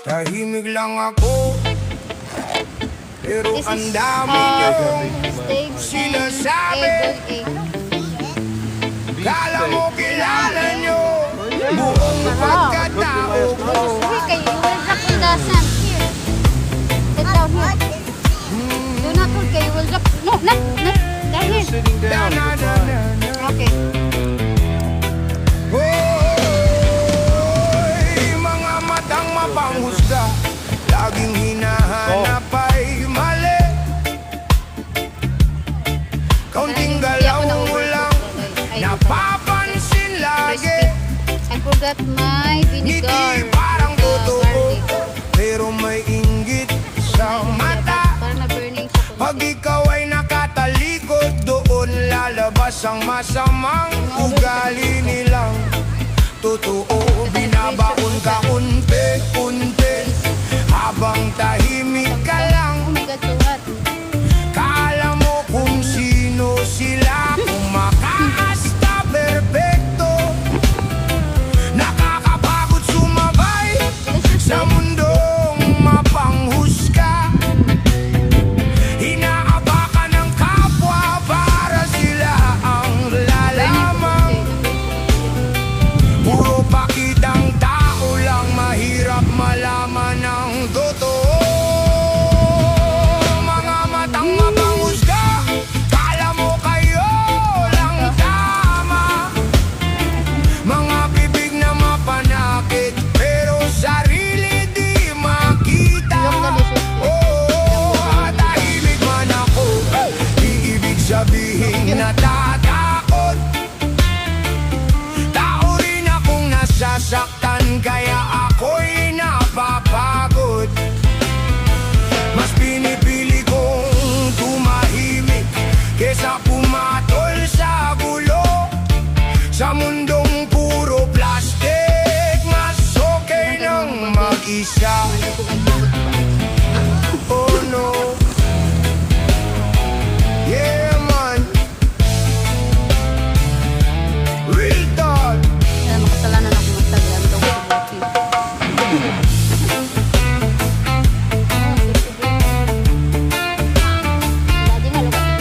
Tahimik lang ako, pero This ang is dami nyo stage sinasabi. Kala mo kilala nyo buong pagkatao ko. Okay, you will drop in the sand here. Sit down here. Do not hold, you will drop. No, not down here. Sitting down. Okay. Hoy, mga matang mapanghusga, laging hinahanap ay mali. Kaunting galaw mo lang, napapansin lagi. I forgot my vinegar. Ngiti parang totoo, garlic. pero may inggit sa mata. Parang na-burning siya. Pag ikaw ay nakatalikod, doon lalabas ang masamang ugali nilang totoo. Binabaon ka unti-unti habang tahimik ka lang. Oh my God, so hot. Kala mo kung sino sila, kung makaasta perpekto. Nakakapagod sumabay sa mundong mapanghusga. Inaabakan ng kapwa para sila ang lalamang. Puro pakitang tao lang, mahirap malaman ang totoo. Mga matang mapanghusga, kala mo kayo lang tama. Mga bibig na mapanakit, pero sarili di makita. Oo, tahimik man ako, di ibig sabihin natatakot. Tao rin akong nasasaktan, kaya ako'y napapagod. Mas pinipili kong tumahimik kesa pumatol sa gulo. Sa mundong puro plastic, mas okay nang mag-isa. Oh no, yeah man, real talk. Kaya makasalanan ako mag-Instagram daw sa walking. Daddy na, lukas.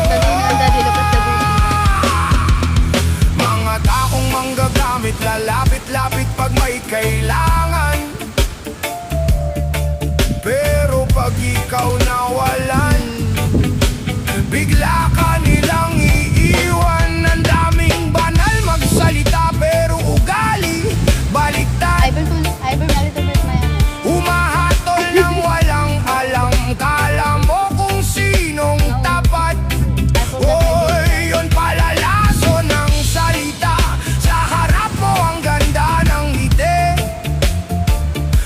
Daddy na, daddy, lukas sa buhay. Mga taong manggagamit, lalapit-lapit pag may kailangan. Pero pag ikaw nawalan, bigla ka nilang iiwan. Ang daming banal magsalita, pero ugali baliktad. Ivan, a little bit my Humahatol ng walang alam, kala mo kung sinong tapat. Hoy, yun pala laso ng salita. Sa harap mo ang ganda ng ngiti,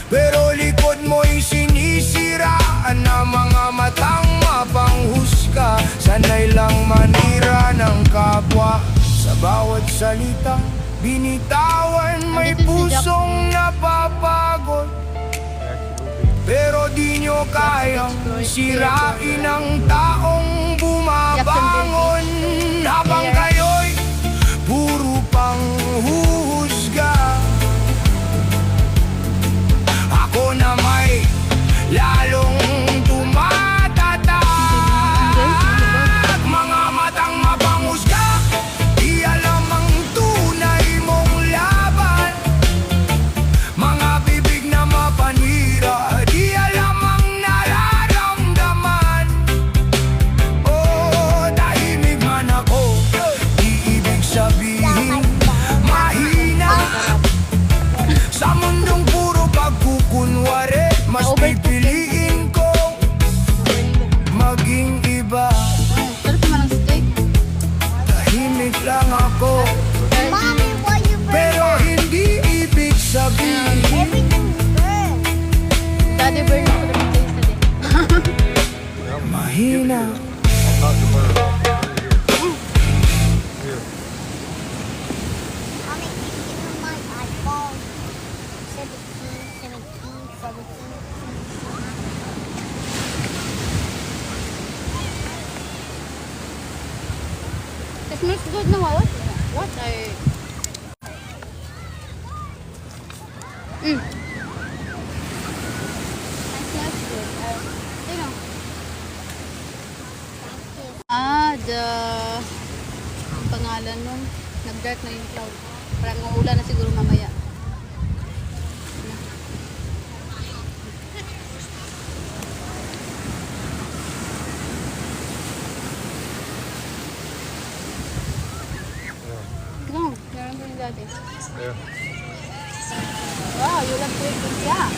pero likod mo'y sinisiraan ng mga matang mapanghusga. Sanay lang manira ng kapwa, sa bawat salita binitawan may pusong napapagod. Pero di nyo kayang sirain ang taong bumabangon. Habang kayo'y puro pang huhusga, ako na may lalong tumatatak. Mga matang mapanghusga, di alam ang tunay mong laban. Mga bibig na mapanira, di alam ang nararamdaman. Oh, tahimik man ako, di ibig sabihin mahina. Sa mundong puro pagkukunwari, mas pipiliin ko maging iba. Sarap naman ang steak. Tahimik lang ako, Mommy, why you pero hindi ibig sabihin everything's good? Daddy burn ako na taste today. mahina. Not the bird. Here. Mommy, can you give me my iPhone? 17, 17, 17. It smells good na what? What? Mm. It smells good. You know. Ang pangalan nun, nag-dark na yung cloud. Parang uulan na siguro mamaya. No, meron ko yung dati. Yeah. Wow, you love to eat pizza.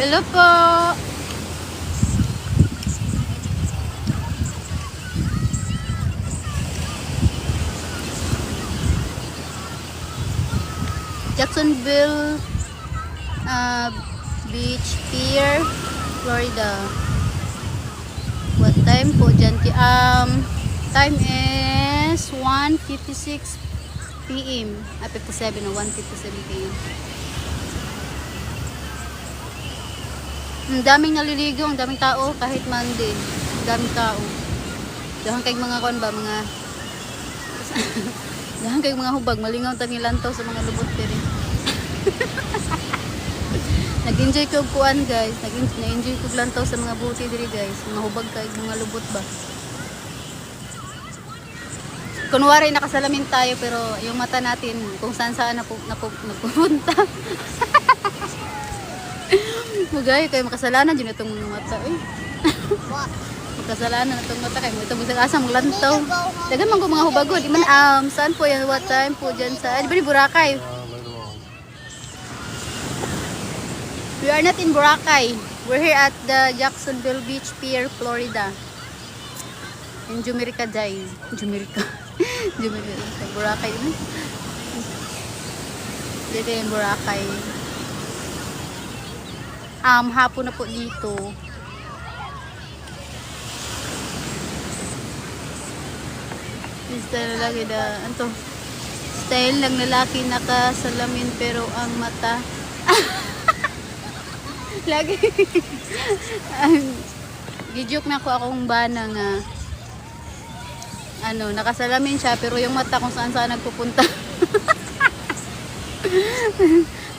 Hello po. Jacksonville Beach Pier, Florida. What time po dyan? Time is 1:56 p.m. 57 o 1:57 p.m. Ang daming naliligo, ang daming tao kahit Monday. Ang daming tao. Dahan kay mga kon ba, mga dahan kay mga hubag, malingaw ta nilantaw sa mga lubot diri. Nag-enjoy ko kuan guys, nag-enjoy ko lantaw sa mga buti diri guys, mga hubag kay mga lubot ba. Kunwari nakasalamin tayo pero yung mata natin kung saan napupunta. Mugay kayo makasalanan dyan itong mga mata eh. Makasalanan itong mata kayo itong asa mong lantaw. Dagan man ko mga hubagod. Di man saan po yan? What time po dyan sa di ba ni Boracay? We are not in Boracay. We're here at the Jacksonville Beach Pier, Florida. In Jumerica Day. Jumerica. Jumerica. Boracay din. Dito yung Boracay. Hapon na po dito. Style lagi na anto. Style ng lalaki nakasalamin pero ang mata lagi. Gijoke na ako akong bana nga nakasalamin siya pero yung mata kung saan nagpupunta.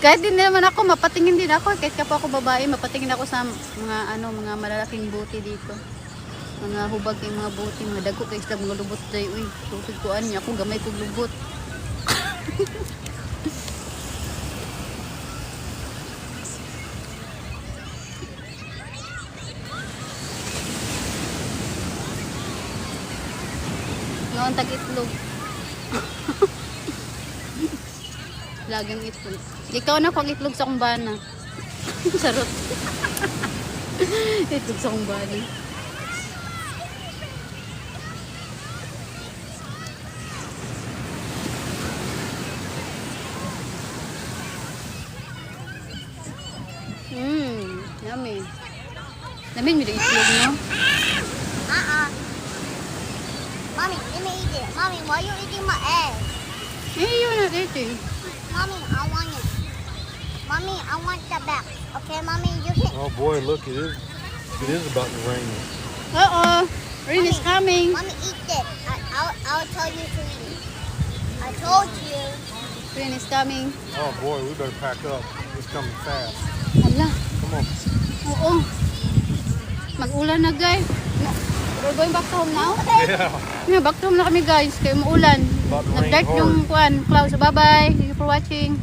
Kahit din naman ako, mapatingin din ako. Kahit kapag ako babae, mapatingin ako sa mga malalaking buti dito. Mga hubag yung mga buti, mga dago kay isla mga lubot day. Uy, tutod koan niya ako, gamay kong lubot. Noon tag-itlog. Lagang itlog. Ikaw na pang itlog sa kumbana. Sarot. Itlog sa kumbana. Yummy. Namin mo yung itlog nyo? Mommy, let me eat it. Mommy, why are you eating my egg? Eh, you're not eating. Mommy, I want it. Mommy, I want the back. Okay, Mommy, you can. Oh boy, look, it is about to rain. Uh-oh. Rain is coming. Mommy, eat it. I'll tell you to eat. I told you. Rain is coming. Oh boy, we better pack up. It's coming fast. Hala. Come on. Oo. Mag-ulan na guys. We're going back to home now? Yeah. Yeah, back to home na kami guys. Kaya umuulan. About to rain Nag-dark hard. yung clouds. Bye-bye. Thank you for watching.